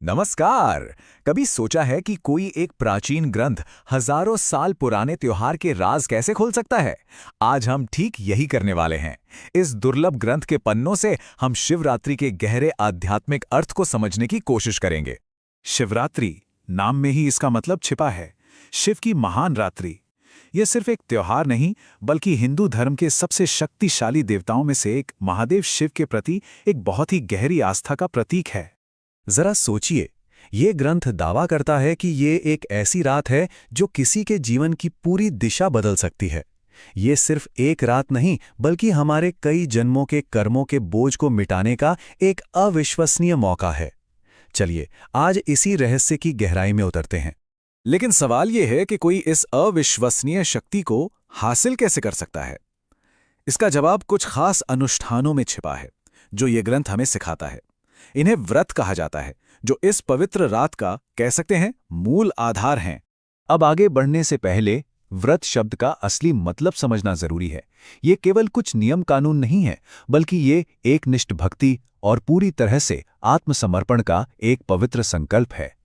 नमस्कार। कभी सोचा है कि कोई एक प्राचीन ग्रंथ हजारों साल पुराने त्योहार के राज कैसे खोल सकता है? आज हम ठीक यही करने वाले हैं। इस दुर्लभ ग्रंथ के पन्नों से हम शिवरात्रि के गहरे आध्यात्मिक अर्थ को समझने की कोशिश करेंगे। शिवरात्रि, नाम में ही इसका मतलब छिपा है। शिव की महान रात्रि। यह सिर्फ एक त्योहार नहीं, बल्कि हिंदू धर्म के सबसे शक्तिशाली देवताओं में से एक महादेव शिव के प्रति एक बहुत ही गहरी आस्था का प्रतीक है। जरा सोचिए, ये ग्रंथ दावा करता है कि ये एक ऐसी रात है जो किसी के जीवन की पूरी दिशा बदल सकती है। ये सिर्फ एक रात नहीं, बल्कि हमारे कई जन्मों के कर्मों के बोझ को मिटाने का एक अविश्वसनीय मौका है। चलिए, आज इसी रहस्य की गहराई में उतरते हैं। लेकिन सवाल यह है कि कोई इस अविश्वसनीय शक्ति को हासिल कैसे कर सकता है? इसका जवाब कुछ खास अनुष्ठानों में छिपा है, जो ये ग्रंथ हमें सिखाता है। इन्हें व्रत कहा जाता है, जो इस पवित्र रात का, कह सकते हैं, मूल आधार हैं। अब आगे बढ़ने से पहले व्रत शब्द का असली मतलब समझना जरूरी है। ये केवल कुछ नियम कानून नहीं है, बल्कि ये एकनिष्ठ भक्ति और पूरी तरह से आत्मसमर्पण का एक पवित्र संकल्प है।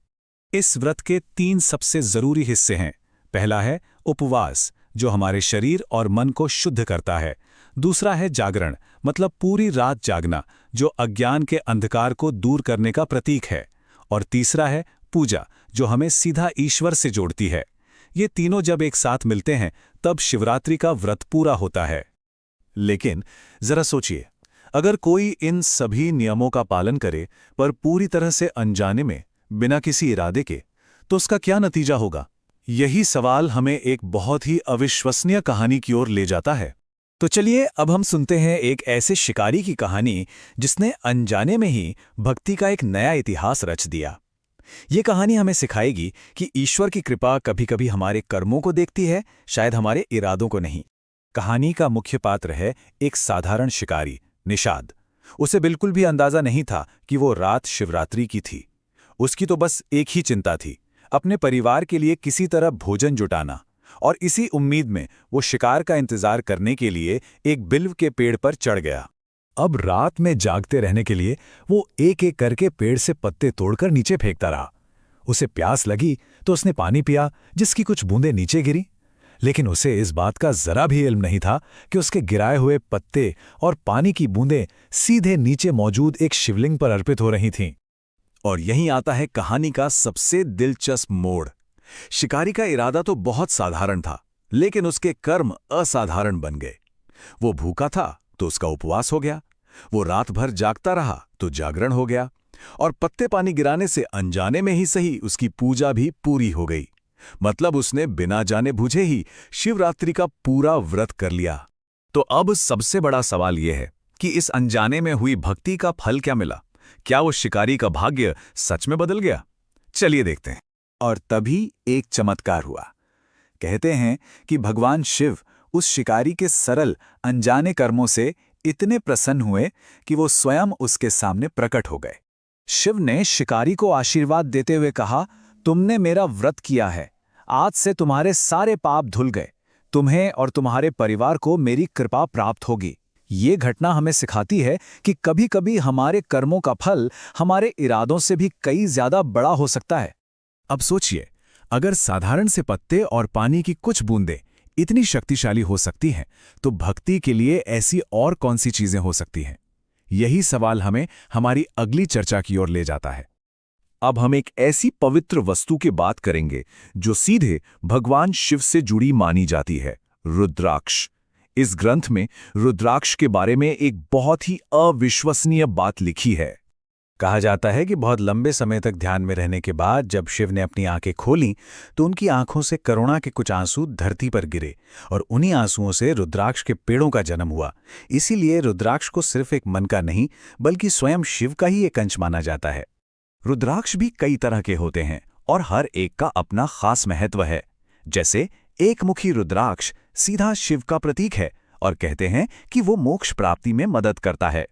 इस व्रत के 3 सबसे जरूरी हिस्से हैं। पहला है उपवास, जो हमारे शरीर और मन को शुद्ध करता है। दूसरा है जागरण, मतलब पूरी रात जागना, जो अज्ञान के अंधकार को दूर करने का प्रतीक है। और तीसरा है पूजा, जो हमें सीधा ईश्वर से जोड़ती है। ये तीनों जब एक साथ मिलते हैं, तब शिवरात्रि का व्रत पूरा होता है। लेकिन जरा सोचिए, अगर कोई इन सभी नियमों का पालन करे पर पूरी तरह से अनजाने में, बिना किसी इरादे के, तो उसका क्या नतीजा होगा? यही सवाल हमें एक बहुत ही अविश्वसनीय कहानी की ओर ले जाता है। तो चलिए, अब हम सुनते हैं एक ऐसे शिकारी की कहानी जिसने अनजाने में ही भक्ति का एक नया इतिहास रच दिया। ये कहानी हमें सिखाएगी कि ईश्वर की कृपा कभी-कभी हमारे कर्मों को देखती है, शायद हमारे इरादों को नहीं। कहानी का मुख्य पात्र है एक साधारण शिकारी, निषाद। उसे बिल्कुल भी अंदाजा नहीं था कि वो रात शिवरात्रि की थी। उसकी तो बस एक ही चिंता थी, अपने परिवार के लिए किसी तरह भोजन जुटाना। और इसी उम्मीद में वो शिकार का इंतजार करने के लिए एक बिल्व के पेड़ पर चढ़ गया। अब रात में जागते रहने के लिए वो एक एक करके पेड़ से पत्ते तोड़कर नीचे फेंकता रहा। उसे प्यास लगी तो उसने पानी पिया, जिसकी कुछ बूंदें नीचे गिरी। लेकिन उसे इस बात का जरा भी इल्म नहीं था कि उसके गिराए हुए पत्ते और पानी की बूंदें सीधे नीचे मौजूद एक शिवलिंग पर अर्पित हो रही थीं। और यहीं आता है कहानी का सबसे दिलचस्प मोड़। शिकारी का इरादा तो बहुत साधारण था, लेकिन उसके कर्म असाधारण बन गए। वो भूखा था तो उसका उपवास हो गया, वो रात भर जागता रहा तो जागरण हो गया, और पत्ते पानी गिराने से अनजाने में ही सही उसकी पूजा भी पूरी हो गई। मतलब उसने बिना जाने बूझे ही शिवरात्रि का पूरा व्रत कर लिया। तो अब सबसे बड़ा सवाल यह है कि इस अनजाने में हुई भक्ति का फल क्या मिला? क्या वो शिकारी का भाग्य सच में बदल गया? चलिए देखते हैं। और तभी एक चमत्कार हुआ। कहते हैं कि भगवान शिव उस शिकारी के सरल अनजाने कर्मों से इतने प्रसन्न हुए कि वो स्वयं उसके सामने प्रकट हो गए। शिव ने शिकारी को आशीर्वाद देते हुए कहा, तुमने मेरा व्रत किया है, आज से तुम्हारे सारे पाप धुल गए। तुम्हें और तुम्हारे परिवार को मेरी कृपा प्राप्त होगी। ये घटना हमें सिखाती है कि कभी-कभी हमारे कर्मों का फल हमारे इरादों से भी कई ज्यादा बड़ा हो सकता है। अब सोचिए, अगर साधारण से पत्ते और पानी की कुछ बूंदें इतनी शक्तिशाली हो सकती हैं, तो भक्ति के लिए ऐसी और कौन सी चीजें हो सकती हैं? यही सवाल हमें हमारी अगली चर्चा की ओर ले जाता है। अब हम एक ऐसी पवित्र वस्तु की बात करेंगे जो सीधे भगवान शिव से जुड़ी मानी जाती है, रुद्राक्ष। इस ग्रंथ में रुद्राक्ष के बारे में एक बहुत ही अविश्वसनीय बात लिखी है। कहा जाता है कि बहुत लंबे समय तक ध्यान में रहने के बाद जब शिव ने अपनी आंखें खोलीं, तो उनकी आंखों से करुणा के कुछ आंसू धरती पर गिरे, और उन्हीं आंसुओं से रुद्राक्ष के पेड़ों का जन्म हुआ। इसीलिए रुद्राक्ष को सिर्फ एक मन का नहीं, बल्कि स्वयं शिव का ही एक अंश माना जाता है। रुद्राक्ष भी कई तरह के होते हैं, और हर एक का अपना खास महत्व है। जैसे एक मुखी रुद्राक्ष सीधा शिव का प्रतीक है, और कहते हैं कि वो मोक्ष प्राप्ति में मदद करता है।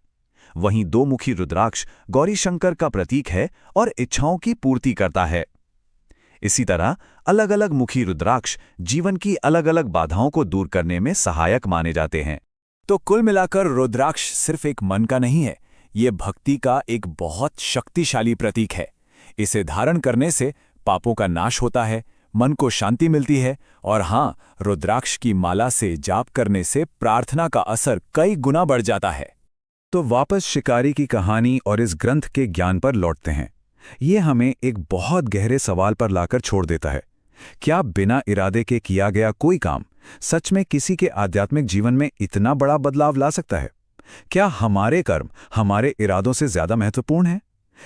वहीं 2 मुखी रुद्राक्ष गौरी शंकर का प्रतीक है और इच्छाओं की पूर्ति करता है। इसी तरह अलग अलग मुखी रुद्राक्ष जीवन की अलग अलग बाधाओं को दूर करने में सहायक माने जाते हैं। तो कुल मिलाकर रुद्राक्ष सिर्फ एक मन का नहीं है, ये भक्ति का एक बहुत शक्तिशाली प्रतीक है। इसे धारण करने से पापों का नाश होता है, मन को शांति मिलती है और हाँ, रुद्राक्ष की माला से जाप करने से प्रार्थना का असर कई गुना बढ़ जाता है। तो वापस शिकारी की कहानी और इस ग्रंथ के ज्ञान पर लौटते हैं। ये हमें एक बहुत गहरे सवाल पर लाकर छोड़ देता है। क्या बिना इरादे के किया गया कोई काम सच में किसी के आध्यात्मिक जीवन में इतना बड़ा बदलाव ला सकता है? क्या हमारे कर्म हमारे इरादों से ज्यादा महत्वपूर्ण हैं?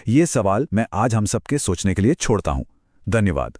ये सवाल मैं आज हम सबके सोचने के लिए छोड़ता हूं। धन्यवाद।